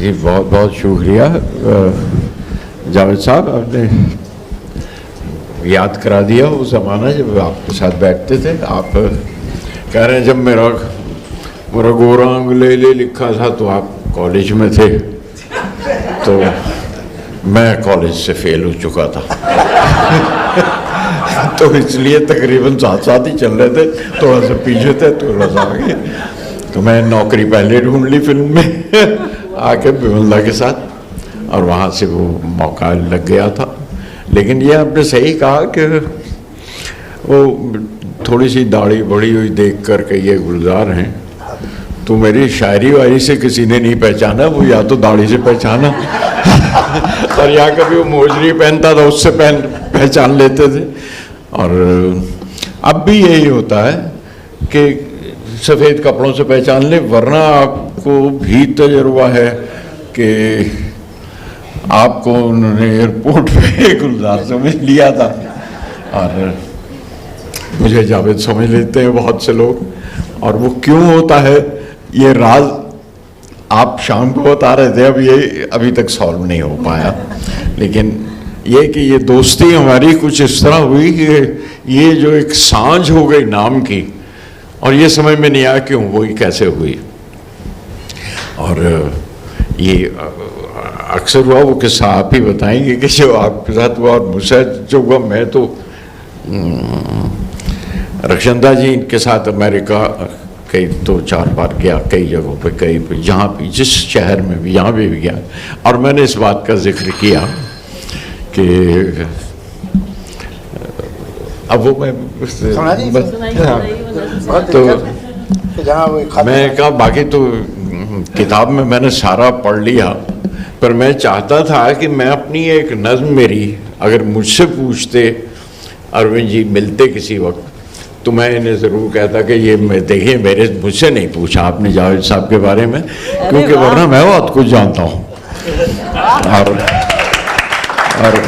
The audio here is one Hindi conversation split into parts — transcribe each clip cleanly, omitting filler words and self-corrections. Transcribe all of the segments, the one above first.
जी बहुत बहुत शुक्रिया जावेद साहब, आपने याद करा दिया वो ज़माना जब आपके साथ बैठते थे। आप कह रहे हैं जब मेरा गोरा अंगुलेले लिखा था तो आप कॉलेज में थे, तो मैं कॉलेज से फेल हो चुका था। तो इसलिए तकरीबन साथ साथ ही चल रहे थे, थोड़ा सा पीछे थे थोड़ा सा आगे। तो मैं नौकरी पहले ढूंढ ली फिल्म में आके बिमला के साथ, और वहाँ से वो मौका लग गया था। लेकिन ये आपने सही कहा कि वो थोड़ी सी दाढ़ी बड़ी हुई देख कर के ये गुलजार हैं, तो मेरी शायरी वायरी से किसी ने नहीं पहचाना, वो या तो दाढ़ी से पहचाना और या कभी वो मोजरी पहनता था उससे पहचान लेते थे। और अब भी यही होता है कि सफ़ेद कपड़ों से पहचान ले, वरना आपको भी तजुर्बा है कि आपको उन्होंने एयरपोर्ट पे गुलजार समझ लिया था, और मुझे जावेद समझ लेते हैं बहुत से लोग। और वो क्यों होता है ये राज आप शाम को बता रहे थे, अब ये अभी तक सॉल्व नहीं हो पाया। लेकिन ये कि ये दोस्ती हमारी कुछ इस तरह हुई कि ये जो एक सांझ हो गई नाम की, और ये समझ में नहीं आया क्यों हुई, कैसे हुई। और ये अक्सर हुआ वो किस्सा आप ही बताएंगे कि जो आपके साथ हुआ और मुझसे जो हुआ। मैं तो रक्षंदा जी के साथ अमेरिका कई 2-4 बार गया, कई जगहों पे, कई जहाँ भी, जिस शहर में भी, यहाँ भी गया। और मैंने इस बात का जिक्र किया कि अब वो मैं तो मैं कहा बाकी तो किताब में मैंने सारा पढ़ लिया, पर मैं चाहता था कि मैं अपनी एक नज़्म मेरी, अगर मुझसे पूछते अरविंद जी मिलते किसी वक्त, तो मैं इन्हें ज़रूर कहता कि ये मैं देखिए मुझसे नहीं पूछा आपने जावेद साहब के बारे में, क्योंकि वरना मैं बहुत कुछ जानता हूँ। और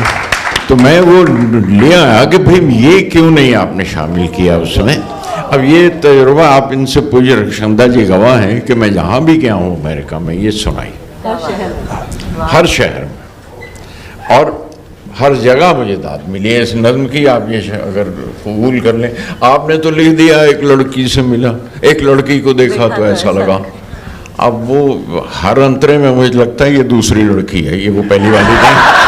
तो मैं वो ले आया कि भाई ये क्यों नहीं आपने शामिल किया उसमें। अब ये तजुर्बा आप इनसे पूछे, रक्षंदा जी गवाह हैं कि मैं जहाँ भी गया हूँ अमेरिका में ये सुनाई, हर शहर में और हर जगह मुझे दाद मिली है इस नज़्म की। आप ये अगर कबूल कर लें, आपने तो लिख दिया एक लड़की से मिला, एक लड़की को देखा तो ऐसा लगा। अब वो हर अंतरे में मुझे लगता है ये दूसरी लड़की है, ये वो पहली वाली नहीं।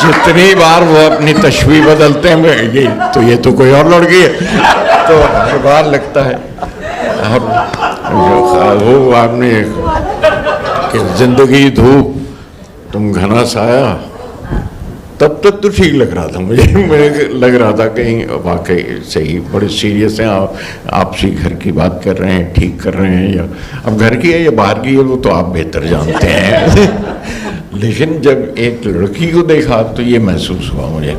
जितनी बार वो अपनी तशबीह बदलते हैं ये तो कोई और लड़की है, तो हर बार लगता है। और वो आपने कि जिंदगी धूप तुम घना साया, तब तक तो ठीक लग रहा था मुझे लग रहा था कहीं वाकई सही बड़े सीरियस हैं आपसी घर की बात कर रहे हैं, ठीक कर रहे हैं, या अब घर की है या बाहर की है वो तो आप बेहतर जानते हैं। लेकिन जब एक लड़की को देखा तो ये महसूस हुआ मुझे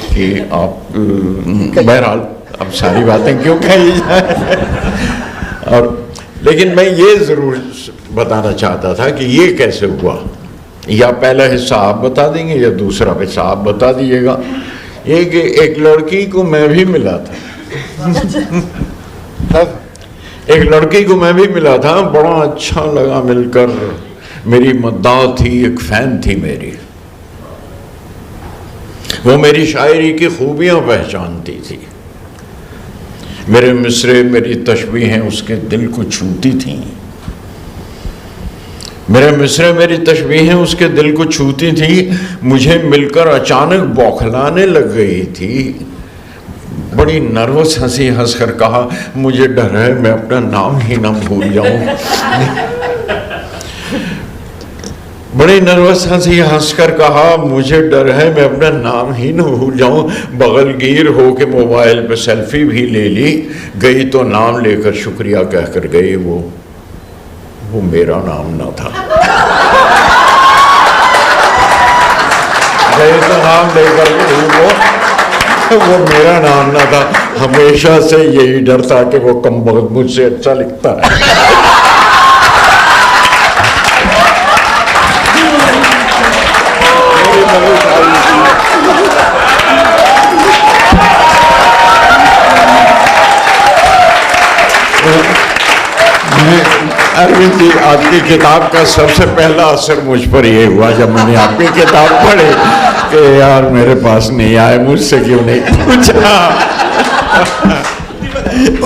कि आप बहरहाल अब सारी बातें क्यों कही जाए। और लेकिन मैं ये ज़रूर बताना चाहता था कि ये कैसे हुआ, या पहला हिस्सा आप बता देंगे या दूसरा हिस्सा आप बता दीजिएगा। ये कि एक लड़की को मैं भी मिला था एक लड़की को मैं भी मिला था, बड़ा अच्छा लगा मिलकर, मेरी मद्दाह थी, एक फ़ैन थी मेरी, वो मेरी शायरी की खूबियाँ पहचानती थी, मेरे मिसरे मेरी तशबीहें उसके दिल को छूती थीं, मेरे मिसरे मेरी तशबीहें उसके दिल को छूती थी। मुझे मिलकर अचानक बौखलाने लग गई थी, बड़ी नर्वस हंसी हंसकर कहा मुझे डर है मैं अपना नाम ही ना भूल जाऊं। बड़ी नर्वस हंसी हंसकर कहा मुझे डर है मैं अपना नाम ही न भूल जाऊं। बगलगीर हो के मोबाइल पे सेल्फी भी ले ली, गई तो नाम लेकर शुक्रिया कहकर गई, वो मेरा नाम ना था। गई तो नाम लेकर गई, वो मेरा नाम ना था। हमेशा से यही डर था कि वो कमबख्त मुझसे अच्छा लिखता है। अरविंद जी, आपकी किताब का सबसे पहला असर मुझ पर ये हुआ जब मैंने आपकी किताब पढ़ी कि यार मेरे पास नहीं आए, मुझसे क्यों नहीं पूछा।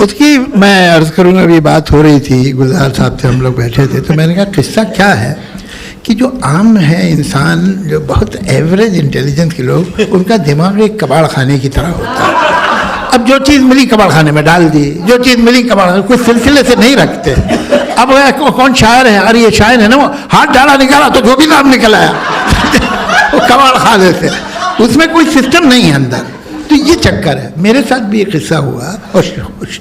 उसकी मैं अर्ज़ करूँगा, अभी बात हो रही थी, गुलजार साहब से हम लोग बैठे थे, तो मैंने कहा किस्सा क्या है कि जो आम है इंसान, जो बहुत एवरेज इंटेलिजेंस के लोग, उनका दिमाग एक कबाड़ खाने की तरह होता है। अब जो चीज़ मिली कबाड़ खाने में डाल दी, जो चीज़ मिली कबाड़, कोई सिलसिले से नहीं रखते। अब कौन शायर है, यार ये शायर है ना, वो हाथ डाला निकाला तो जो भी नाम निकल आया वो कबाड़ खा देते, उसमें कोई सिस्टम नहीं है अंदर। तो ये चक्कर है। मेरे साथ भी एक किस्सा हुआ, और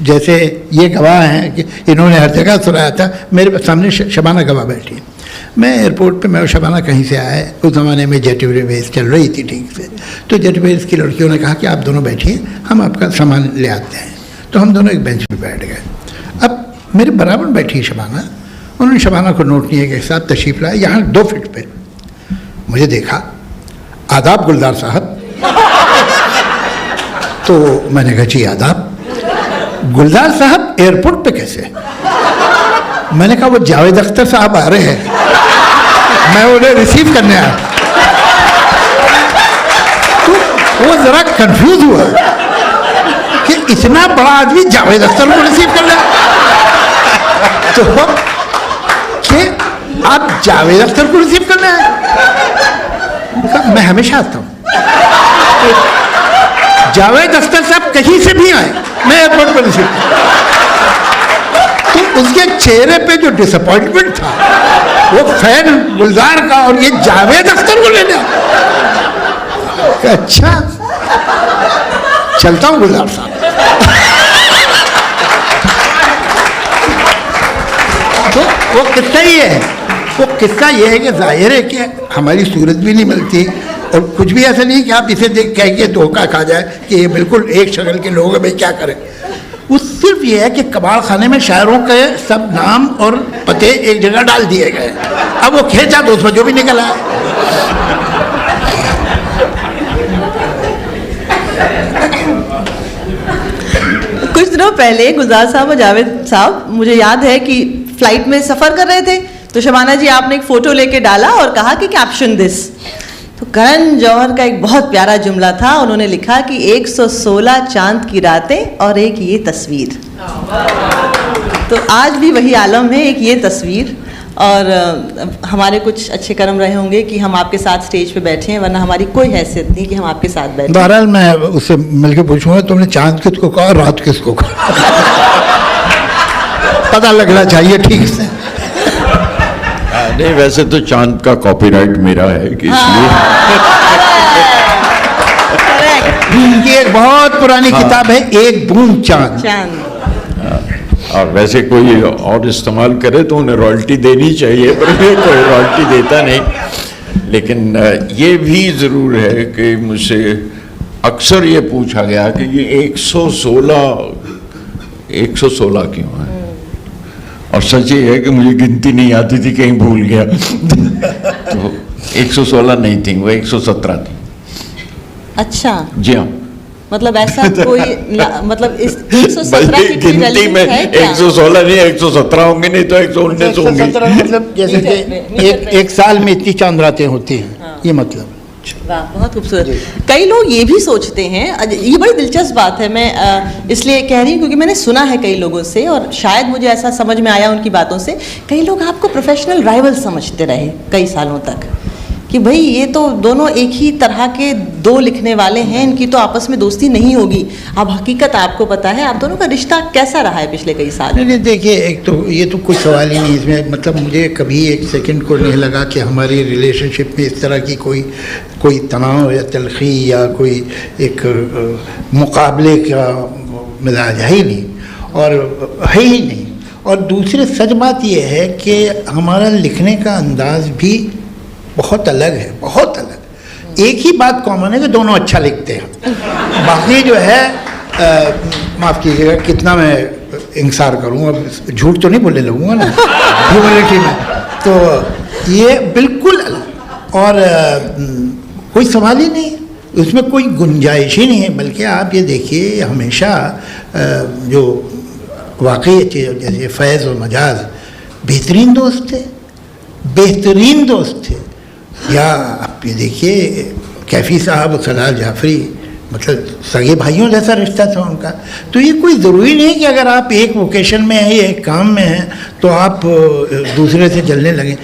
जैसे ये गवाह हैं कि इन्होंने हर जगह सुनाया था, मेरे सामने शबाना गवाह बैठी। मैं एयरपोर्ट पे, मैं और शबाना कहीं से आए, उस ज़माने में जेट एयरवेज चल रही थी ठीक से, तो जेट एयरवेज की लड़कियों ने कहा कि आप दोनों बैठिए, हम आपका सामान ले आते हैं। तो हम दोनों एक बेंच पे बैठ गए। अब मेरे बराबर बैठी शबाना, उन्होंने शबाना को नोट नहीं के साथ तशरीफ़ लाया, यहाँ 2 फीट पे मुझे देखा, आदाब गुलजार साहब। तो मैंने कहा जी आदाब। गुलजार साहब एयरपोर्ट पे कैसे? मैंने कहा वो जावेद अख्तर साहब आ रहे हैं, मैं उन्हें रिसीव करने आया। तो वो ज़रा कंफ्यूज हुआ कि इतना बड़ा आदमी जावेद अख्तर को रिसीव कर लिया। तो कि आप जावेद अख्तर को रिसीव करने आए? मैं हमेशा आता हूँ, जावेद अख्तर साहब कहीं से भी आए, मैं एयरपोर्ट पर रिसीव। तो उसके चेहरे पे जो डिसअपॉइंटमेंट था, वो फैन गुलजार का और ये जावेद अख्तर को ले लिया। अच्छा चलता हूँ गुलजार साहब। तो वो किस्सा ही है, वो किस्सा ये है कि जाहिर है कि हमारी सूरत भी नहीं मिलती, और कुछ भी ऐसा नहीं कि आप इसे देख कह के धोखा खा जाए कि ये बिल्कुल एक शक्ल के लोग हैं, भाई क्या करें। वो सिर्फ ये है कि कबाड़ खाने में शायरों के सब नाम और पते एक जगह डाल दिए गए, अब वो खेचा तो उसमें जो भी निकल आया। कुछ दिनों पहले गुलजार साहब और जावेद साहब, मुझे याद है कि फ्लाइट में सफ़र कर रहे थे, तो शबाना जी आपने एक फ़ोटो लेके डाला और कहा कि कैप्शन दिस। तो करण जौहर का एक बहुत प्यारा जुमला था, उन्होंने लिखा कि 116 चांद की रातें और एक ये तस्वीर। तो आज भी वही आलम है, एक ये तस्वीर। और हमारे कुछ अच्छे कर्म रहे होंगे कि हम आपके साथ स्टेज पे बैठे हैं, वरना हमारी कोई हैसियत नहीं कि हम आपके साथ बैठे। बहरहाल मैं उससे मिलकर पूछूंगा, तुमने चांद किसको कहा और रात किसको कहा? पता लगना चाहिए ठीक से। नहीं, वैसे तो चांद का कॉपीराइट मेरा है कि इसलिए ये एक बहुत पुरानी किताब है, एक बूंद चांद। और वैसे कोई और इस्तेमाल करे तो उन्हें रॉयल्टी देनी चाहिए, पर कोई रॉयल्टी देता नहीं। लेकिन ये भी ज़रूर है कि मुझसे अक्सर ये पूछा गया कि ये 116 क्यों है, और सच ये है कि मुझे गिनती नहीं आती थी, कहीं भूल गया। तो 116 नहीं थी, वो 117 थी। अच्छा जी हाँ, मतलब ऐसा कोई मतलब इस 117 की कोई गिनती में 116 नहीं, 117 होंगे, नहीं तो 119 होंगे। मतलब जैसे कि एक साल में इतनी चांद रातें होती हैं, ये मतलब। वाह, बहुत खूबसूरत। कई लोग ये भी सोचते हैं, ये बड़ी दिलचस्प बात है, मैं इसलिए कह रही हूँ क्योंकि मैंने सुना है कई लोगों से, और शायद मुझे ऐसा समझ में आया उनकी बातों से, कई लोग आपको प्रोफेशनल राइवल समझते रहे कई सालों तक कि भाई ये तो दोनों एक ही तरह के दो लिखने वाले हैं, इनकी तो आपस में दोस्ती नहीं होगी। अब हकीकत आपको पता है, आप दोनों का रिश्ता कैसा रहा है पिछले कई साल? नहीं, देखिए, एक तो ये तो कोई सवाल ही नहीं इसमें, मतलब मुझे कभी एक सेकंड को नहीं लगा कि हमारी रिलेशनशिप में इस तरह की कोई तनाव या तलखी या कोई एक मुकाबले का मिजाज है ही नहीं, और है ही नहीं। और दूसरी सच बात यह है कि हमारा लिखने का अंदाज भी बहुत अलग है, बहुत अलग। एक ही बात कॉमन है कि दोनों अच्छा लिखते हैं, बाकी जो है माफ़ कीजिएगा कितना मैं इंसार करूँ, अब झूठ तो नहीं बोलने लगूँगा ना ह्यूमिलिटी में, तो ये बिल्कुल अलग। और कोई सवाल ही नहीं, उसमें कोई गुंजाइश ही नहीं है। बल्कि आप ये देखिए, हमेशा जो वाकई अच्छे, जैसे फैज़ और मजाज बेहतरीन दोस्त थे, बेहतरीन दोस्त थे। या आप ये देखिए कैफी साहब और सलाल जाफरी, मतलब सगे भाइयों जैसा रिश्ता था उनका। तो ये कोई ज़रूरी नहीं कि अगर आप एक वोकेशन में हैं या एक काम में हैं तो आप दूसरे से जलने लगें।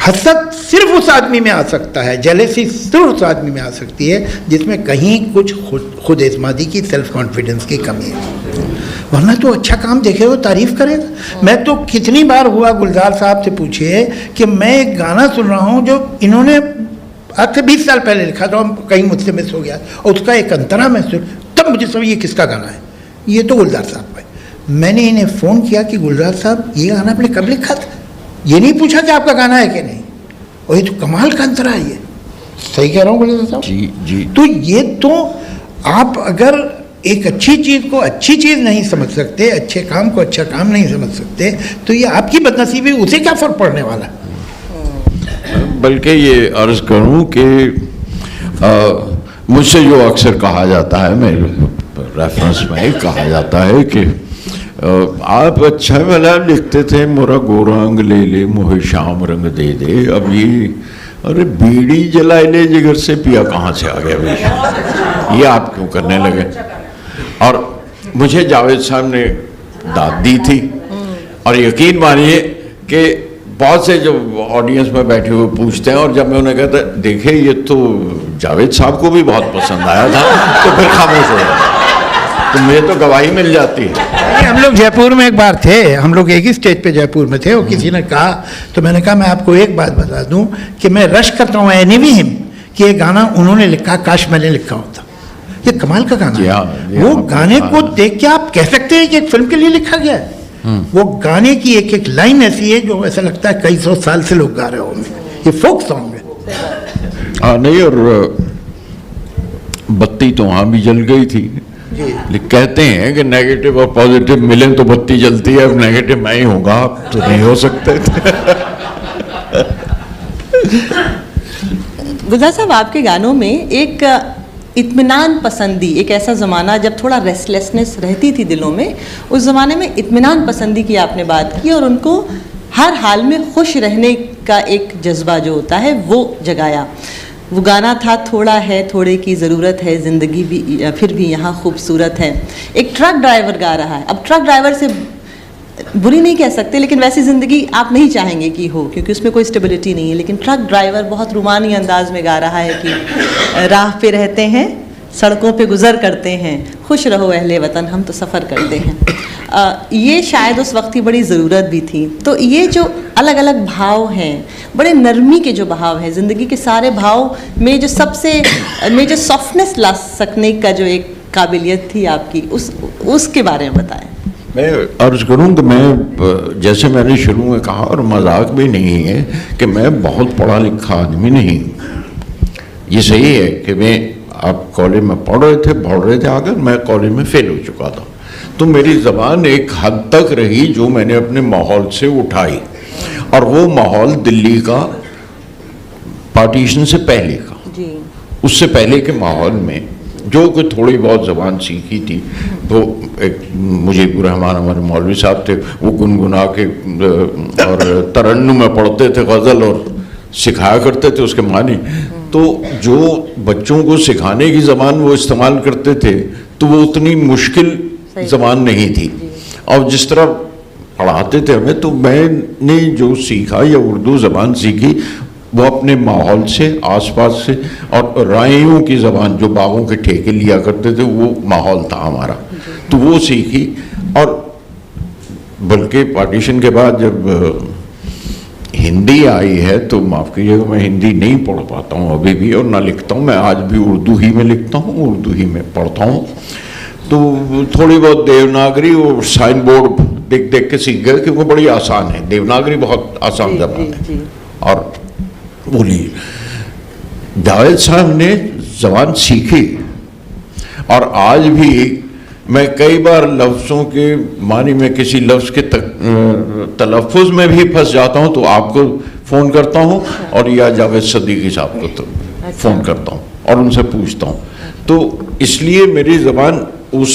हसद सिर्फ उस आदमी में आ सकता है, जेलेसी सिर्फ उस आदमी में आ सकती है जिसमें कहीं कुछ खुद एतमादी की, सेल्फ कॉन्फिडेंस की कमी है। वरना तो अच्छा काम देखे वो तारीफ़ करेगा। मैं तो कितनी बार हुआ, गुलजार साहब से पूछिए कि मैं एक गाना सुन रहा हूँ जो इन्होंने आज से 20 साल पहले लिखा था, कहीं मुझसे मिस हो गया और उसका एक अंतरा मैं सुन, तब मुझे समझ ये किसका गाना है, ये तो गुलजार साहब है। मैंने इन्हें फ़ोन किया कि गुलजार साहब ये गाना आपने कब लिखा था, ये नहीं पूछा कि आपका गाना है कि नहीं, और ये तो कमाल का अंतरा है। ये सही कह रहा हूँ गुलजार साहब? जी जी। तो ये तो आप अगर एक अच्छी चीज़ को अच्छी चीज़ नहीं समझ सकते, अच्छे काम को अच्छा काम नहीं समझ सकते, तो ये आपकी बदनसीबी, उसे क्या फ़र्क पड़ने वाला। बल्कि ये अर्ज़ करूं कि मुझसे जो अक्सर कहा जाता है, मेरे रेफरेंस में कहा जाता है कि आप अच्छा वाला लिखते थे, मोरा गोरा अंग ले ले मोहे शाम रंग दे दे, अब ये अरे बीड़ी जलाए ले जिगर से पिया कहाँ से आ गया भाई, ये आप क्यों करने लगे। और मुझे जावेद साहब ने दाद दी थी, और यकीन मानिए कि बहुत से जो ऑडियंस में बैठे हुए पूछते हैं, और जब मैं उन्हें कहता देखे ये तो जावेद साहब को भी बहुत पसंद आया था, तो फिर खामोश हो जाता, तो मुझे तो गवाही मिल जाती है। हम लोग जयपुर में एक बार थे, हम लोग एक ही स्टेज पे जयपुर में थे, और किसी ने कहा, तो मैंने कहा मैं आपको एक बात बता दूं कि मैं रश करता हूँ एनिवी हिम कि ये गाना उन्होंने लिखा, काश मैंने लिखा होता। ये कमाल का गाना है। वो गाने को देख के आप कह सकते हैं कि एक फिल्म के लिए लिखा गया है। वो गाने की एक एक लाइन ऐसी है जो ऐसा लगता है कई सौ साल से लोग गा रहे होंगे। ये फोक सॉन्ग है। हाँ नहीं, और बत्ती तो वहाँ भी जल गई थी। लेकिन कहते हैं कि नेगेटिव और पॉजिटिव मिले तो बत्ती जलती है, अब नेगेटिव मैं ही होगा, तो नहीं हो सकते। गुलजार साहब, आपके गानों में एक इत्मीनान पसंदी, एक ऐसा ज़माना जब थोड़ा रेस्टलेसनेस रहती थी दिलों में, उस ज़माने में इत्मीनान पसंदी की आपने बात की और उनको हर हाल में खुश रहने का एक जज्बा जो होता है वो जगाया। वो गाना था थोड़ा है थोड़े की ज़रूरत है, ज़िंदगी भी फिर भी यहाँ खूबसूरत है। एक ट्रक ड्राइवर गा रहा है। अब ट्रक ड्राइवर से बुरी नहीं कह सकते, लेकिन वैसी ज़िंदगी आप नहीं चाहेंगे कि हो, क्योंकि उसमें कोई स्टेबिलिटी नहीं है। लेकिन ट्रक ड्राइवर बहुत रूमानी अंदाज में गा रहा है कि राह पे रहते हैं, सड़कों पे गुज़र करते हैं, खुश रहो अहले वतन, हम तो सफ़र करते हैं। ये शायद उस वक्त की बड़ी ज़रूरत भी थी। तो ये जो अलग अलग भाव हैं, बड़े नरमी के जो भाव हैं, ज़िंदगी के सारे भाव में जो सबसे में जो सॉफ्टनेस ला सकने का जो एक काबिलियत थी आपकी, उसके बारे में बताएं। मैं अर्ज़ करूँ कि मैं, जैसे मैंने शुरू में कहा, और मजाक भी नहीं है कि मैं बहुत पढ़ा लिखा आदमी नहीं। ये सही है कि मैं, आप कॉलेज में पढ़ रहे थे आकर, मैं कॉलेज में फेल हो चुका था, तो मेरी ज़बान एक हद तक रही जो मैंने अपने माहौल से उठाई, और वो माहौल दिल्ली का पार्टीशन से पहले का जी। उससे पहले के माहौल में जो कि थोड़ी बहुत ज़बान सीखी थी, तो एक मुजीबुर रहमान हमारे मौलवी साहब थे, वो गुनगुना के और तरन्नुम में पढ़ते थे गज़ल और सिखाया करते थे उसके मानी। तो जो बच्चों को सिखाने की ज़बान वो इस्तेमाल करते थे, तो वो उतनी मुश्किल ज़बान नहीं थी, और जिस तरह पढ़ाते थे हमें, तो मैंने जो सीखा या उर्दू ज़बान सीखी वो अपने माहौल से, आसपास से, और राइयों की ज़बान जो बागों के ठेके लिया करते थे, वो माहौल था हमारा, तो वो सीखी। और बल्कि पार्टीशन के बाद जब हिंदी आई है, तो माफ़ कीजिएगा मैं हिंदी नहीं पढ़ पाता हूँ अभी भी, और ना लिखता हूँ। मैं आज भी उर्दू ही में लिखता हूँ, उर्दू ही में पढ़ता हूँ। तो थोड़ी बहुत देवनागरी और साइन बोर्ड देख देख के सीख गए, क्योंकि बड़ी आसान है, देवनागरी बहुत आसान ज़बान है। और बोलिए, जावेद साहब ने ज़बान सीखी, और आज भी मैं कई बार लफ्ज़ों के मानी में किसी लफ्ज़ के तलफ़ुज़ में भी फंस जाता हूँ, तो आपको फ़ोन करता हूँ, और या जावेद सदीकी साहब को तो फ़ोन करता हूँ और उनसे पूछता हूँ। तो इसलिए मेरी ज़बान उस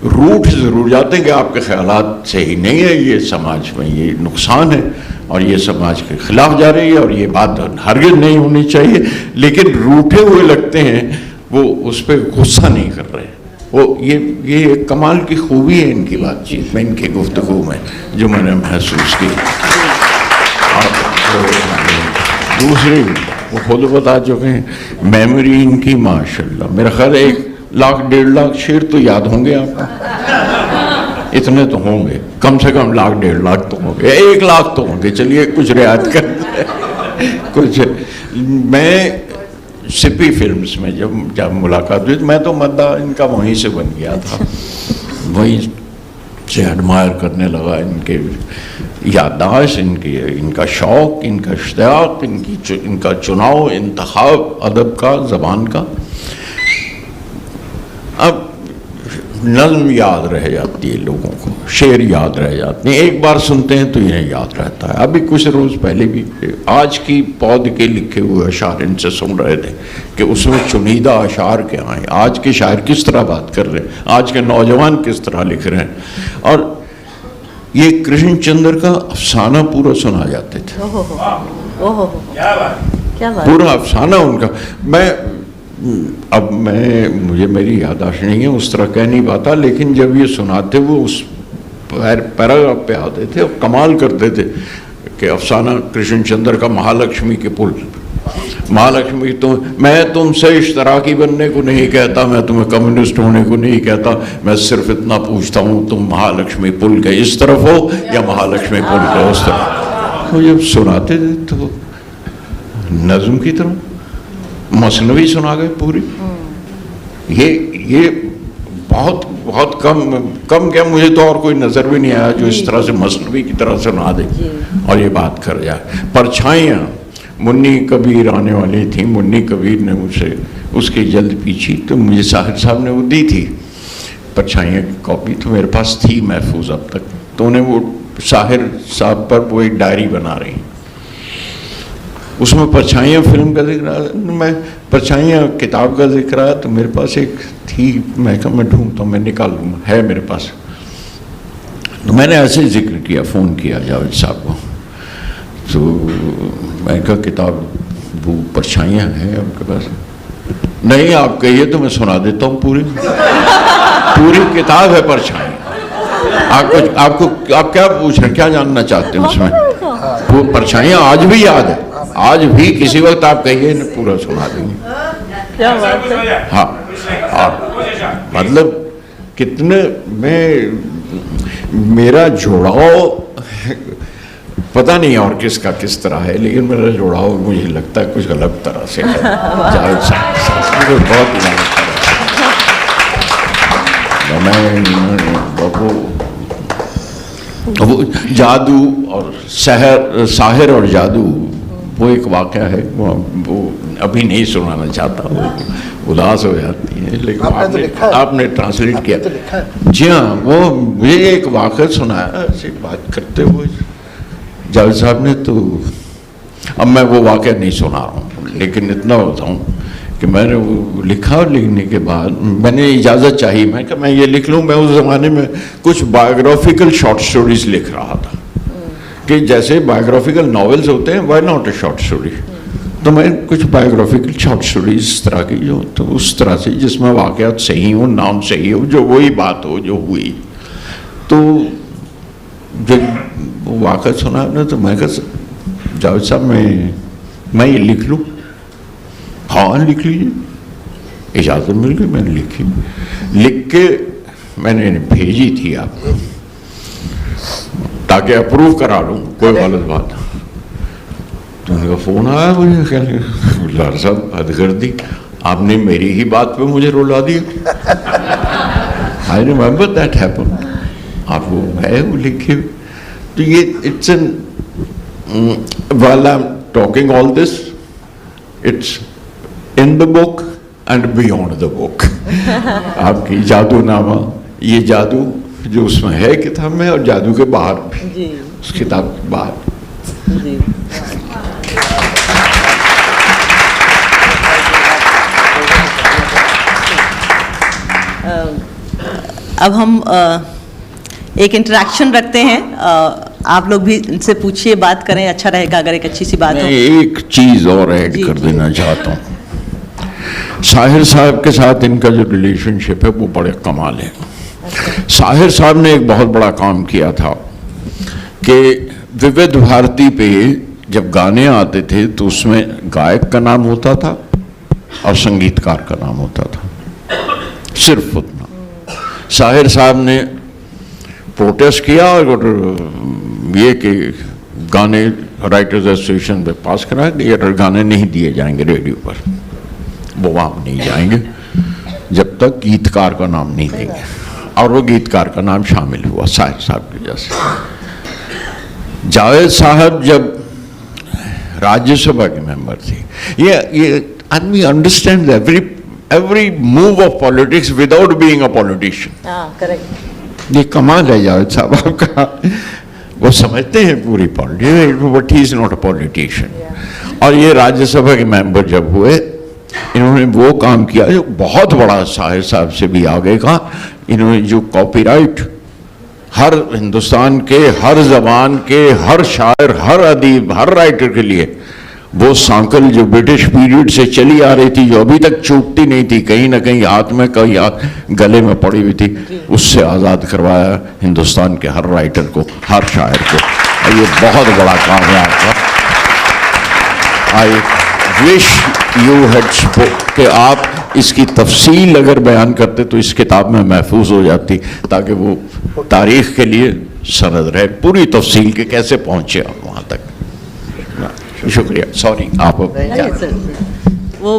रूठ ज़रूर जाते हैं कि आपके ख्यालात सही नहीं है, ये समाज में ये नुकसान है और ये समाज के खिलाफ जा रही है और ये बात हरगिज़ नहीं होनी चाहिए, लेकिन रूठे हुए लगते हैं, वो उस पर गुस्सा नहीं कर रहे। वो ये कमाल की खूबी है इनकी बातचीत में, इनकी गुफ्तगू में, जो मैंने महसूस की। और दूसरी वो खुद बता चुके हैं, मेमोरी इनकी माशाल्लाह, मेरा ख्याल 1 लाख 1.5 लाख शेर तो याद होंगे आपको, इतने तो होंगे, कम से कम 1 लाख 1.5 लाख तो होंगे, 1 लाख तो होंगे, चलिए कुछ रियायत कर कुछ। मैं सिपी फिल्म्स में जब मुलाकात हुई, मैं तो मद्दा इनका वहीं से बन गया था, वहीं से एडमायर करने लगा इनके याददाश्त, इनका शौक़, इनका इश्तियाक़, इनका चुनाव, इंतखाब अदब का, ज़बान का। अब नज़्म याद रह जाती है लोगों को, शेर याद रह जाते हैं, एक बार सुनते हैं तो इन्हें याद रहता है। अभी कुछ रोज़ पहले भी आज की पौध के लिखे हुए अशार इनसे सुन रहे थे कि उसमें चुनिंदा अशार क्या हैं, आज के शायर किस तरह बात कर रहे हैं, आज के नौजवान किस तरह लिख रहे हैं। और ये कृष्ण चंद्र का अफसाना पूरा सुना जाते थे, क्या बात, पूरा अफसाना उनका। मुझे मेरी याददाश्त नहीं है, उस तरह कह नहीं पाता, लेकिन जब ये सुनाते वो उस पैराग्राफ पे आते थे और कमाल करते थे कि अफसाना कृष्ण चंद्र का महालक्ष्मी के पुल। महालक्ष्मी तो मैं तुमसे इश्तराकी बनने को नहीं कहता, मैं तुम्हें कम्युनिस्ट होने को नहीं कहता, मैं सिर्फ इतना पूछता हूँ तुम महालक्ष्मी पुल के इस तरफ हो या महालक्ष्मी पुल के उस तरफ। तो जब सुनाते थे तो नज़्म की तरह मसनवी सुना गए पूरी। ये बहुत बहुत कम क्या, मुझे तो और कोई नज़र भी नहीं आया जो इस तरह से मसनवी की तरह सुना दे और ये बात कर जाए। परछाइयाँ, मुन्नी कबीर आने वाली थी, मुन्नी कबीर ने मुझसे उसकी जल्द पीछी, तो मुझे साहिर साहब ने वो दी थी परछाइयाँ की कॉपी, तो मेरे पास थी महफूज अब तक। तो उन्हें वो साहिर साहब पर वो एक डायरी बना रही, उसमें परछाइयाँ फिल्म का जिक्र आया, मैं परछाइयाँ किताब का जिक्र आया, तो मेरे पास एक थी, मैं कहा मैं ढूंढता हूँ, मैं निकाल लूँगा, है मेरे पास। तो मैंने ऐसे जिक्र किया, फ़ोन किया जावेद साहब को, तो मैं कहा किताब वो परछाइयाँ हैं आपके पास? नहीं, आप कहिए तो मैं सुना देता हूँ पूरी किताब है परछाइयाँ। आप क्या पूछ रहे हैं, क्या जानना चाहते हैं उसमें? वो परछाइयाँ आज भी याद है, आज भी किसी वक्त आप कहिए न पूरा सुना देंगे। क्या बात है। हाँ, मतलब कितने मेरा जुड़ाव पता नहीं और किसका किस तरह है, लेकिन मेरा जुड़ाव मुझे लगता है कुछ अलग तरह से है। जावेद साहब को बहुत अलग तरह से। वो जादू और साहिर और जादू, वो एक वाक़या है, वो अभी नहीं सुनाना चाहता, वो उदास हो जाती है, लेकिन आपने ट्रांसलेट किया। जी हाँ, वो मुझे एक वाक़या सुनाया ऐसे बात करते हुए जावेद साहब ने, तो अब मैं वो वाक़या नहीं सुना रहा हूँ, लेकिन इतना बताऊँ कि मैंने वो लिखा और लिखने के बाद मैंने इजाज़त चाहिए, मैं कहा मैं ये लिख लूँ। मैं उस ज़माने में कुछ बायोग्राफिकल शॉर्ट स्टोरीज लिख रहा था कि जैसे बायोग्राफिकल नॉवेल्स होते हैं, why not a short story. तो मैं कुछ बायोग्राफिकल शॉर्ट स्टोरीज इस तरह की जो, तो उस तरह से जिसमें वाक़यात सही हो, नाम सही हो, जो वही बात हो जो हुई। तो जब वो वाक़या सुना ना, तो मैं कहा जावेद साहब मैं ये लिख लूँ? हाँ लिख लीजिए। इजाज़त मिल गई, मैंने लिखी, लिख के मैंने भेजी थी आपको ताकि अप्रूव करा लूँ, कोई गलत बात। तो उनका फ़ोन आया मुझे, कहने लाल साहब हद कर दी, आपने मेरी ही बात पे मुझे रुला दिया। I remember that happen. आप वो है वो लिखे। तो ये it's an while I am talking all this, it's in the book and beyond the book. आपकी जादूनामा, ये जादू जो उसमें है किताब में और जादू के बाहर भी, उस किताब के बाहर जी। अब हम एक इंटरेक्शन रखते हैं, आप लोग भी इनसे पूछिए, बात करें, अच्छा रहेगा अगर एक अच्छी सी बात हो। मैं एक चीज और ऐड जी, कर जी। देना चाहता हूँ। साहिर साहब के साथ इनका जो रिलेशनशिप है वो बड़े कमाल है। साहिर साहब ने एक बहुत बड़ा काम किया था कि विविध भारती पे जब गाने आते थे तो उसमें गायक का नाम होता था और संगीतकार का नाम होता था, सिर्फ उतना। साहिर साहब ने प्रोटेस्ट किया और ये कि गाने राइटर्स एसोसिएशन पे पास करा कि ये गाने नहीं दिए जाएंगे रेडियो पर, वो वहाँ नहीं जाएंगे जब तक गीतकार का नाम नहीं देंगे। और वो गीतकार का नाम शामिल हुआ साहिर साहब की वजह से। जावेद साहब जब राज्यसभा के मेंबर थे, ये आदमी understand every move of politics without being a politician. Correct. ये कमाल है जावेद साहब आपका, वो समझते हैं पूरी politics, but he is not a politician. और ये राज्यसभा के मेंबर जब हुए, इन्होंने वो काम किया जो बहुत बड़ा साहिर साहब से भी आगे का। इन्होंने जो कॉपीराइट हर हिंदुस्तान के हर जबान के हर शायर, हर अदीब, हर राइटर के लिए वो सांकल जो ब्रिटिश पीरियड से चली आ रही थी, जो अभी तक चूकती नहीं थी, कहीं ना कहीं हाथ में कहीं गले में पड़ी हुई थी, उससे आज़ाद करवाया हिंदुस्तान के हर राइटर को, हर शायर को। और ये बहुत बड़ा काम है आपका। I wish you had spoke कि आप इसकी तफसील अगर बयान करते तो इस किताब में महफूज हो जाती, ताकि वो तारीख के लिए सनद रहे पूरी तफसील के कैसे पहुंचे आप वहाँ तक। शुक्रिया, सॉरी आप वो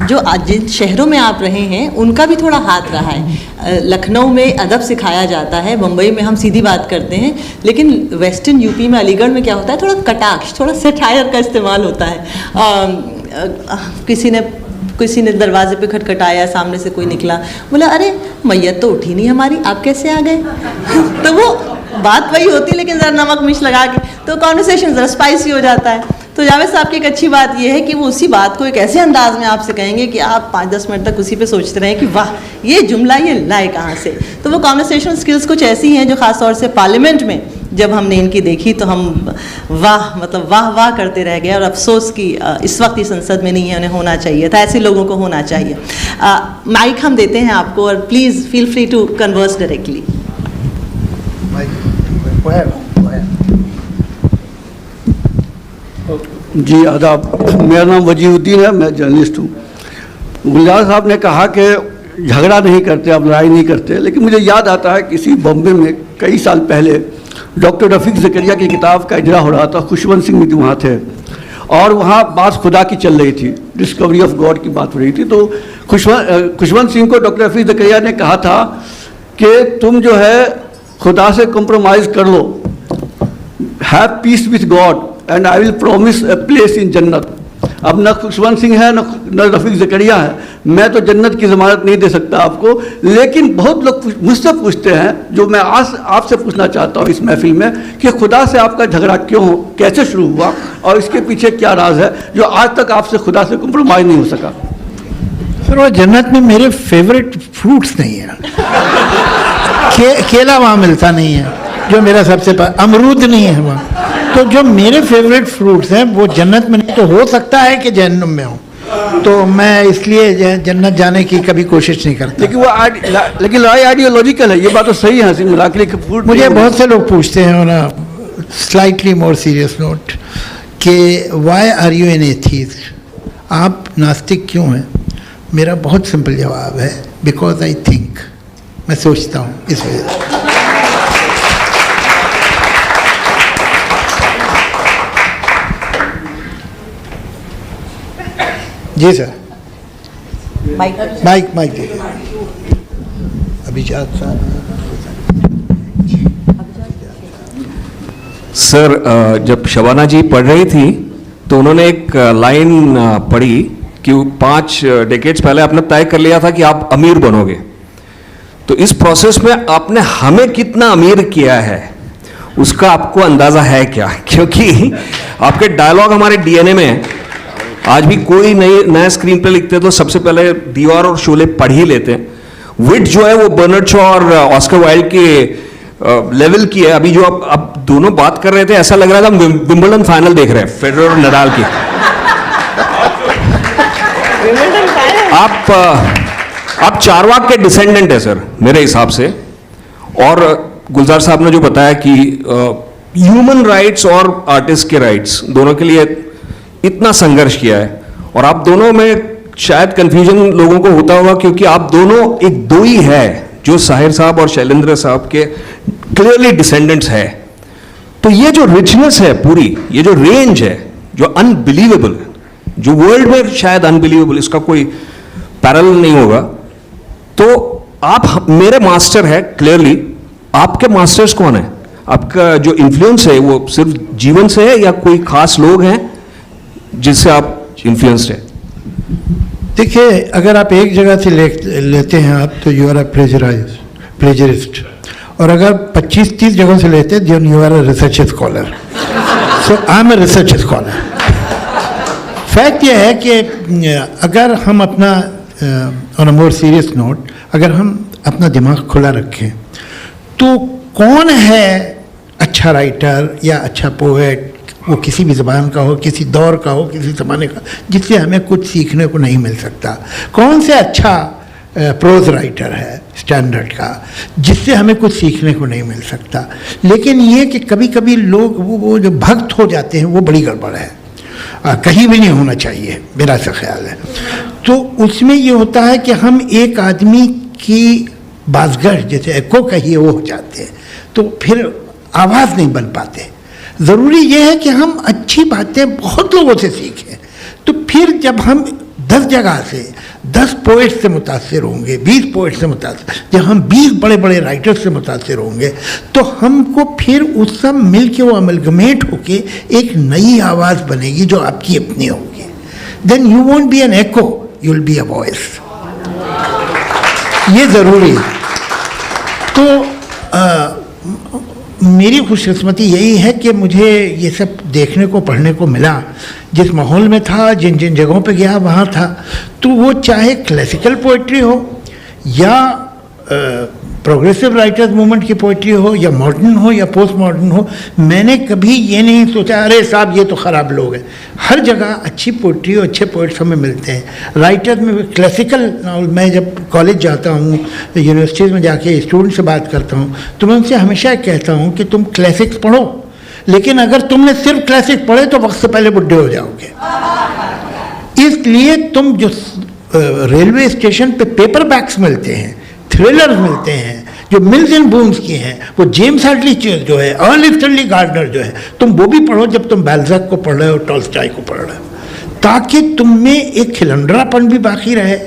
जो जिन शहरों में आप रहे हैं उनका भी थोड़ा हाथ रहा है। लखनऊ में अदब सिखाया जाता है, मुंबई में हम सीधी बात करते हैं, लेकिन वेस्टर्न यूपी में, अलीगढ़ में क्या होता है, थोड़ा कटाक्ष, थोड़ा सेटायर का इस्तेमाल होता है। किसी ने दरवाजे पे खटखटाया, सामने से कोई निकला, बोला अरे मैयत तो उठी नहीं हमारी, आप कैसे आ गए? तो वो बात वही होती, लेकिन ज़रा नमक मिर्च लगा के तो कॉन्वर्सेशन ज़रा स्पाइसी हो जाता है। तो जावेद साहब की एक अच्छी बात यह है कि वो उसी बात को एक ऐसे अंदाज में आपसे कहेंगे कि आप 5-10 मिनट तक उसी पे सोचते रहें कि वाह ये जुमला ये लाए कहाँ से। तो वो कॉन्वर्सेशन स्किल्स कुछ ऐसी हैं जो ख़ास तौर से पार्लियामेंट में जब हमने इनकी देखी तो हम वाह वाह करते रह गए। और अफसोस कि इस वक्त इस संसद में नहीं है, उन्हें होना चाहिए था, ऐसे लोगों को होना चाहिए। माइक हम देते हैं आपको और please feel free to converse directly. जी आदाब, मेरा नाम वजीहुद्दीन है, मैं जर्नलिस्ट हूँ। गुलजार साहब ने कहा कि झगड़ा नहीं करते, आप लड़ाई नहीं करते, लेकिन मुझे याद आता है किसी बॉम्बे में कई साल पहले डॉक्टर रफ़ीक ज़करिया की किताब का इजरा हो रहा था, खुशवंत सिंह भी वहाँ थे और वहाँ बात खुदा की चल रही थी, डिस्कवरी ऑफ गॉड की बात हो रही थी। तो खुशवंत सिंह को डॉक्टर रफ़ीक ज़करिया ने कहा था कि तुम जो है खुदा से कॉम्प्रोमाइज़ कर लो, have peace with God and I will promise a place in जन्नत। अब न खुशवंत सिंह है न रफ़ीक ज़करिया है, मैं तो जन्नत की ज़मानत नहीं दे सकता आपको, लेकिन बहुत लोग मुझसे पूछते हैं, जो मैं आज आपसे पूछना चाहता हूँ इस महफिल में, कि खुदा से आपका झगड़ा क्यों हो, कैसे शुरू हुआ और इसके पीछे क्या राज है जो आज तक आपसे खुदा से कॉम्प्रोमाइज़ नहीं हो सका। सर वो जन्नत में मेरे फेवरेट फ्रूट्स नहीं है। केला वहाँ मिलता नहीं है जो मेरा सबसे अमरूद नहीं है वहाँ, तो जो मेरे फेवरेट फ्रूट्स हैं वो जन्नत में नहीं, तो हो सकता है कि जहन्नुम में हो, तो मैं इसलिए जन्नत जाने की कभी कोशिश नहीं करता। लेकिन लड़ाई आइडियोलॉजिकल है, ये बात तो सही है। मुझे बहुत से लोग पूछते हैं on a slightly more serious note कि why are you an atheist, आप नास्तिक क्यों हैं? मेरा बहुत सिंपल जवाब है, बिकॉज आई थिंक, मैं सोचता हूँ, इस वजह से। जी सर, माइक दीजिए। अभिजात सर, जब शबाना जी पढ़ रही थी तो उन्होंने एक लाइन पढ़ी कि 5 डेकेड्स पहले आपने तय कर लिया था कि आप अमीर बनोगे, तो इस प्रोसेस में आपने हमें कितना अमीर किया है उसका आपको अंदाजा है क्या? क्योंकि आपके डायलॉग हमारे डीएनए में है। आज भी कोई नया स्क्रीन पे लिखते तो सबसे पहले दीवार और शोले पढ़ ही लेते हैं। विट जो है वो बर्नार्ड शॉ और ऑस्कर वाइल्ड के लेवल की है। अभी जो आप दोनों बात कर रहे थे, ऐसा लग रहा था हम विंबलडन फाइनल देख रहे हैं, फेडरर और नडाल की। आप चारवाक के डिसेंडेंट है सर मेरे हिसाब से। और गुलजार साहब ने जो बताया कि ह्यूमन राइट्स और आर्टिस्ट के राइट्स दोनों के लिए इतना संघर्ष किया है, और आप दोनों में शायद कंफ्यूजन लोगों को होता होगा क्योंकि आप दोनों एक दो ही है जो साहिर साहब और शैलेंद्र साहब के क्लियरली डिसेंडेंट्स है। तो ये जो रिचनेस है पूरी, ये जो रेंज है जो अनबिलीवेबल है, जो वर्ल्ड में शायद अनबिलीवेबल, इसका कोई पैरेलल नहीं होगा। तो आप मेरे मास्टर है क्लियरली। आपके मास्टर्स कौन है? आपका जो इन्फ्लुएंस है वो सिर्फ जीवन से है या कोई खास लोग हैं जिससे आप इन्फ्लुएंस्ड है? देखिए, अगर आप एक जगह से लेते हैं आप, तो यू आर अ प्लेजरिस्ट, और अगर 25-30 जगहों से लेते हैं then you are a research scholar. So I am a research scholar. Fact यह है कि अगर हम अपना on a more serious note, अगर हम अपना दिमाग खुला रखें तो कौन है अच्छा राइटर या अच्छा पोएट, वो किसी भी ज़बान का हो, किसी दौर का हो, किसी ज़माने का, जिससे हमें कुछ सीखने को नहीं मिल सकता। कौन से अच्छा प्रोज राइटर है स्टैंडर्ड का, जिससे हमें कुछ सीखने को नहीं मिल सकता। लेकिन ये कि कभी कभी लोग वो जो भक्त हो जाते हैं वो बड़ी गड़बड़ है, कहीं भी नहीं होना चाहिए, मेरा ऐसा ख्याल है। तो उसमें ये होता है कि हम एक आदमी की बाज़गश, जैसे एको कहिए, वो हो जाते हैं, तो फिर आवाज़ नहीं बन पाते। ज़रूरी ये है कि हम अच्छी बातें बहुत लोगों से सीखें। तो फिर जब हम 10 जगह से 10 पोइट से मुतासिर होंगे, 20 पोइट से मुतासिर, जब हम 20 बड़े बड़े राइटर से मुतासिर होंगे, तो हमको फिर उस सब मिल के वो अमलगमेट होके एक नई आवाज़ बनेगी जो आपकी अपनी होगी। Then you won't be an echo, you will be a voice. ये ज़रूरी है। तो मेरी खुशकिस्मती यही है कि मुझे ये सब देखने को, पढ़ने को मिला। जिस माहौल में था, जिन जिन जगहों पे गया वहाँ था, तो वो चाहे क्लासिकल पोइट्री हो या प्रोग्रेसिव राइटर्स मूवमेंट की पोइट्री हो या मॉडर्न हो या पोस्ट मॉडर्न हो, मैंने कभी ये नहीं सोचा अरे साहब ये तो ख़राब लोग हैं। हर जगह अच्छी पोइट्री और अच्छे पोइट्स हमें मिलते हैं। राइटर्स में क्लासिकल, मैं जब कॉलेज जाता हूँ, यूनिवर्सिटीज़ में जाके स्टूडेंट से बात करता हूँ, तो मैं उनसे हमेशा कहता हूँ कि तुम क्लासिक्स पढ़ो, लेकिन अगर तुमने सिर्फ क्लासिक पढ़े तो वक्त से पहले बुढ़े हो जाओगे। इसलिए तुम जो रेलवे स्टेशन पे पेपर बैग्स मिलते हैं, थ्रिलर्स मिलते हैं जो मिल्स एंड बूम्स की हैं, वो जेम्स हार्टली जो है, अर्ल स्टैनली गार्डनर जो है, तुम वो भी पढ़ो जब तुम बैल्ज़ैक को पढ़ रहे हो, टॉल्स्टॉय को पढ़ रहे हो, ताकि तुम में एक खिलंडरापन भी बाकी रहे,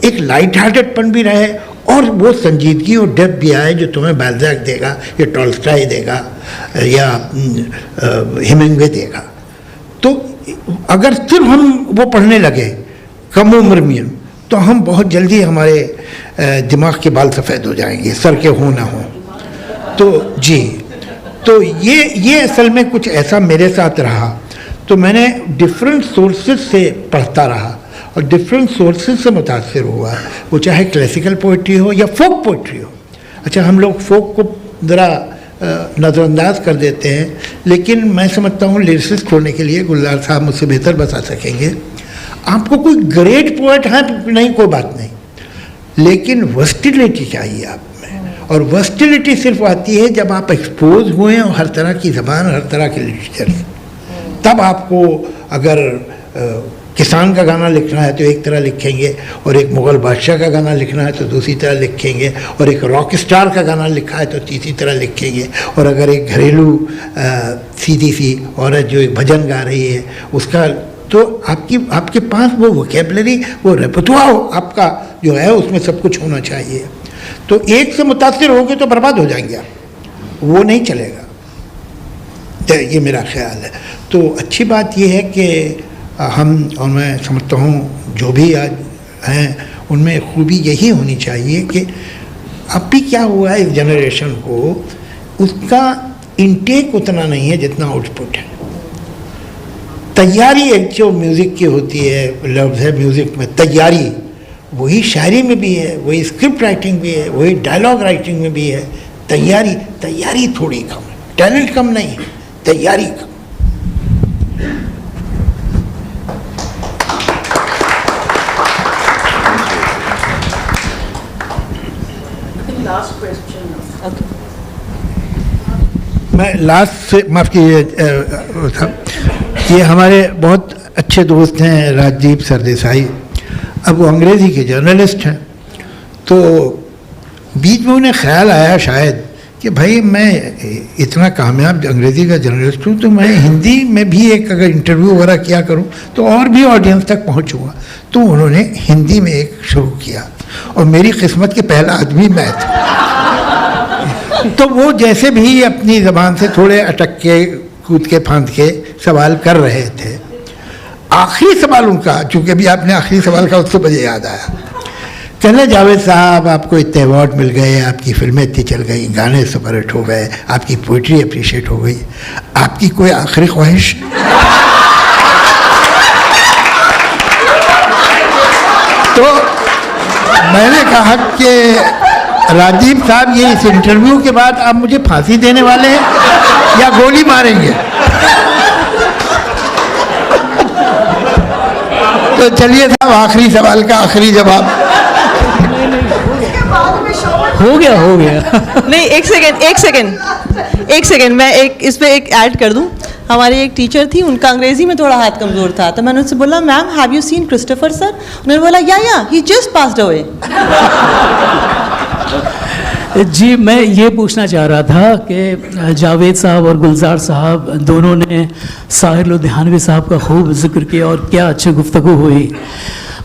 एक लाइट हार्टेडपन भी रहे, और वो संजीदगी और डेप्थ भी आए जो तुम्हें बैल्ज़ैक देगा या टॉल्स्टॉय देगा या हेमिंग्वे देगा। तो अगर सिर्फ हम वो पढ़ने लगे कम उम्र में, तो हम बहुत जल्दी हमारे दिमाग के बाल सफ़ेद हो जाएंगे, सर के हो ना हो। तो जी, तो ये असल में कुछ ऐसा मेरे साथ रहा। तो मैंने डिफरेंट सोर्सेज से पढ़ता रहा और डिफरेंट सोर्सेज से मुतासिर हुआ, वो चाहे क्लासिकल पोइट्री हो या फोक पोइट्री हो। अच्छा, हम लोग फोक को ज़रा नज़रअंदाज कर देते हैं, लेकिन मैं समझता हूँ लिरिसिस्ट होने के लिए गुलजार साहब मुझसे बेहतर बता सकेंगे। आपको कोई ग्रेट पोएट है नहीं, कोई बात नहीं, लेकिन वर्सटिलिटी चाहिए आप में। और वर्सटिलिटी सिर्फ आती है जब आप एक्सपोज हुए हैं हर तरह की ज़बान, हर तरह के लिटरेचर। तब आपको अगर किसान का गाना लिखना है तो एक तरह लिखेंगे, और एक मुग़ल बादशाह का गाना लिखना है तो दूसरी तरह लिखेंगे, और एक रॉक स्टार का गाना लिखा है तो तीसरी तरह लिखेंगे, और अगर एक घरेलू सीधी सी औरत जो एक भजन गा रही है उसका, तो आपके पास वो वोकेबलरी, वो रेपर्टोयर आपका जो है उसमें सब कुछ होना चाहिए। तो एक से मुतासिर होगे तो बर्बाद हो जाएंगे आप, वो नहीं चलेगा। तो ये मेरा ख्याल है। तो अच्छी बात ये है कि हम, और मैं समझता हूँ जो भी आज हैं उनमें खूबी यही होनी चाहिए कि अब भी क्या हुआ है इस जनरेशन को, उसका इनटेक उतना नहीं है जितना आउटपुट है। तैयारी एक जो म्यूज़िक की होती है, लफ्ज़ है म्यूज़िक में तैयारी, वही शायरी में भी है, वही स्क्रिप्ट राइटिंग भी है, वही डायलॉग राइटिंग में भी है। तैयारी थोड़ी कम है, टैलेंट कम नहीं है, तैयारी कम। मैं लास्ट से माफ़ कीजिए, ये हमारे बहुत अच्छे दोस्त हैं राजदीप सरदेसाई। अब वो अंग्रेज़ी के जर्नलिस्ट हैं, तो बीच में उन्हें ख्याल आया शायद कि भाई मैं इतना कामयाब अंग्रेज़ी का जर्नलिस्ट हूँ, तो मैं हिंदी में भी एक अगर इंटरव्यू वगैरह किया करूँ तो और भी ऑडियंस तक पहुँचूँगा। तो उन्होंने हिंदी में एक शुरू किया और मेरी किस्मत के पहला आदमी मैं था। तो वो जैसे भी अपनी ज़बान से थोड़े अटक के कूद के फांद के सवाल कर रहे थे, आखिरी सवाल उनका, चूँकि अभी आपने आखिरी सवाल का, उससे मुझे याद आया। कहना, जावेद साहब आपको इतने अवार्ड मिल गए, आपकी फिल्में इतनी चल गई, गाने सुपरहिट हो गए, आपकी पोइट्री अप्रिशिएट हो गई, आपकी कोई आखिरी ख्वाहिश? तो मैंने कहा कि राजीव साहब, ये इस इंटरव्यू के बाद आप मुझे फांसी देने वाले हैं या गोली मारेंगे? तो चलिए साहब, आखिरी सवाल का आखिरी जवाब। हो गया। नहीं, एक सेकेंड, मैं इस पे एक ऐड कर दूं। हमारी एक टीचर थी, उनका अंग्रेजी में थोड़ा हाथ कमज़ोर था, तो मैंने उनसे बोला, ma'am have you seen Christopher sir? उन्होंने बोला, या ही जस्ट पास्ड अवे। जी, मैं ये पूछना चाह रहा था कि जावेद साहब और गुलजार साहब दोनों ने साहिर लुधियानवी साहब का खूब जिक्र किया और क्या अच्छी गुफ्तगू हुई।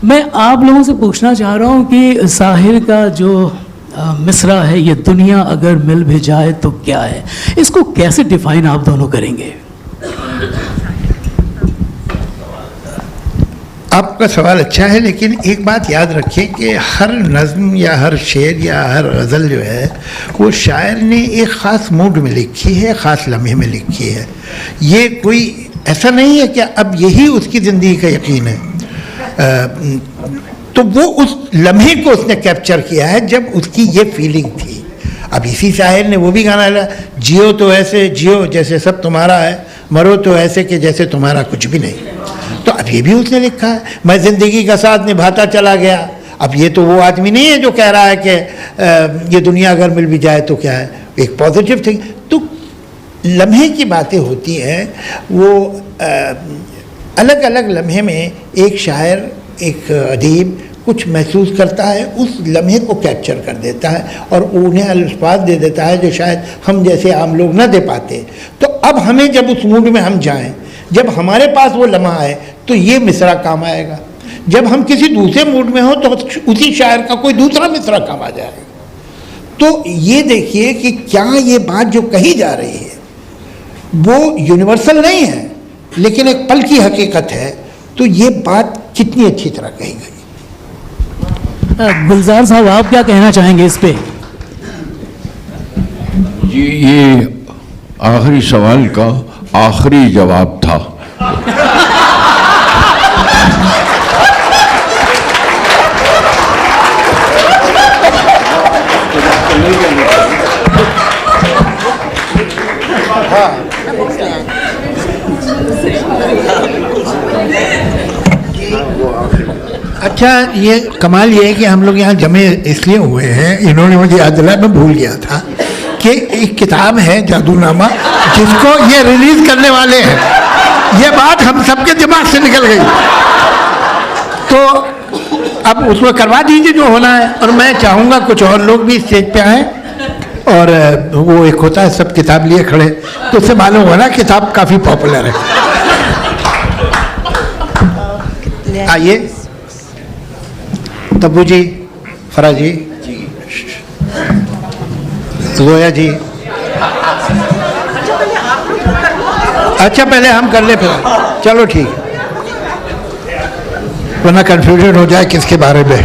मैं आप लोगों से पूछना चाह रहा हूँ कि साहिर का जो मिसरा है, ये दुनिया अगर मिल भी जाए तो क्या है, इसको कैसे डिफाइन आप दोनों करेंगे? आपका सवाल अच्छा है, लेकिन एक बात याद रखिए कि हर नज़्म या हर शेर या हर गज़ल जो है, वो शायर ने एक ख़ास मूड में लिखी है, ख़ास लम्हे में लिखी है। ये कोई ऐसा नहीं है कि अब यही उसकी ज़िंदगी का यकीन है। तो वो उस लम्हे को उसने कैप्चर किया है जब उसकी ये फीलिंग थी। अब इसी शायर ने वो भी गाना लिया, जियो तो ऐसे जियो जैसे सब तुम्हारा है, मरो तो ऐसे कि जैसे तुम्हारा कुछ भी नहीं। तो अब ये भी उसने लिखा है, मैं ज़िंदगी का साथ निभाता चला गया। अब ये तो वो आदमी नहीं है जो कह रहा है कि ये दुनिया अगर मिल भी जाए तो क्या है, एक पॉजिटिव थिंग। तो लम्हे की बातें होती हैं, वो अलग अलग लम्हे में एक शायर, एक अदीब कुछ महसूस करता है, उस लम्हे को कैप्चर कर देता है और उन्हें अल्फाज दे देता है जो शायद हम जैसे आम लोग ना दे पाते। तो अब हमें जब उस मूड में हम जाएं, जब हमारे पास वो लम्हा आए, तो ये मिसरा काम आएगा। जब हम किसी दूसरे मूड में हो तो उसी शायर का कोई दूसरा मिसरा काम आ जाएगा। तो ये देखिए कि क्या ये बात जो कही जा रही है वो यूनिवर्सल नहीं है, लेकिन एक पल की हकीकत है। तो ये बात कितनी अच्छी तरह कही गई। गुलजार साहब, आप क्या कहना चाहेंगे इस पे? जी, ये आखिरी सवाल का आखिरी जवाब था। अच्छा, ये कमाल ये है कि हम लोग यहाँ जमे इसलिए हुए हैं, इन्होंने मुझे याद दिलाया, मैं भूल गया था कि एक किताब है जादूनामा, जिसको ये रिलीज करने वाले हैं। ये बात हम सबके दिमाग से निकल गई, तो अब उसमें करवा दीजिए जो होना है। और मैं चाहूँगा कुछ और लोग भी स्टेज पे आएँ, और वो एक होता है सब किताब लिए खड़े, तो उससे मालूम हुआ ना किताब काफ़ी पॉपुलर है। आइए तब्बू जी, फरा जी, जोया जी। अच्छा, पहले हम कर ले फिर, चलो ठीक, वरना कंफ्यूजन हो जाए किसके बारे में।